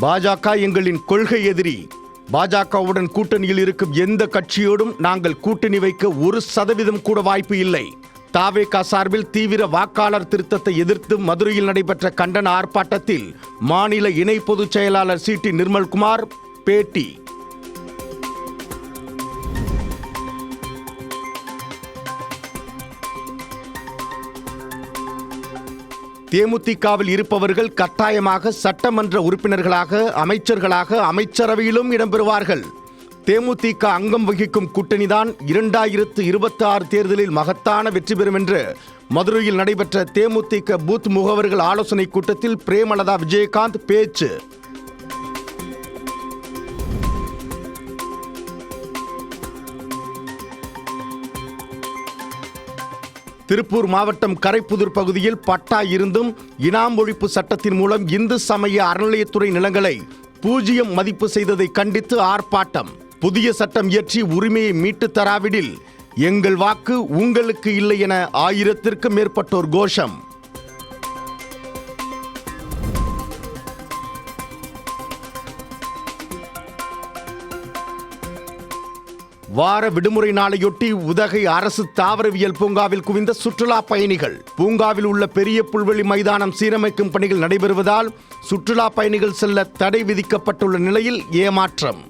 பாஜக எங்களின் கொள்கை எதிரி. பாஜகவுடன் கூட்டணியில் இருக்கும் எந்த கட்சியோடும் நாங்கள் கூட்டணி வைக்க 1% கூட வாய்ப்பு இல்லை. தாவேகா சார்பில் தீவிர வாக்காளர் திருத்தத்தை எதிர்த்து மதுரையில் நடைபெற்ற கண்டன ஆர்ப்பாட்டத்தில் மாநில இணை பொதுச் செயலாளர் சி.டி. நிர்மல்குமார் பேட்டி. தேமுதிகவில் இருப்பவர்கள் கட்டாயமாக சட்டமன்ற உறுப்பினர்களாக, அமைச்சர்களாக, அமைச்சரவையிலும் இடம்பெறுவார்கள். தேமுதிக அங்கம் வகிக்கும் கூட்டணிதான் 2026 தேர்தலில் மகத்தான வெற்றி பெறும் என்று மதுரையில் நடைபெற்ற தேமுதிக பூத் முகவர்கள் ஆலோசனை கூட்டத்தில் பிரேமலதா விஜயகாந்த் பேச்சு. திருப்பூர் மாவட்டம் கரைப்புதூர் பகுதியில் பட்டா இருந்தும் இனாம் ஒழிப்பு சட்டத்தின் மூலம் இந்து சமய அறநிலையத்துறை நிலங்களை 0 மதிப்பு செய்ததை கண்டித்து ஆர்ப்பாட்டம். புதிய சட்டம் இயற்றி உரிமையை மீட்டு தராவிடில் எங்கள் வாக்கு உங்களுக்கு இல்லை என 1000க்கும் மேற்பட்டோர் கோஷம். வார விடுமுறை நாளையொட்டி உதகை அரசு தாவரவியல் பூங்காவில் குவிந்த சுற்றுலா பயணிகள். பூங்காவில் உள்ள பெரிய புல்வெளி மைதானம் சீரமைக்கும் பணிகள் நடைபெறுவதால் சுற்றுலா பயணிகள் செல்ல தடை விதிக்கப்பட்டுள்ள நிலையில் ஏமாற்றம்.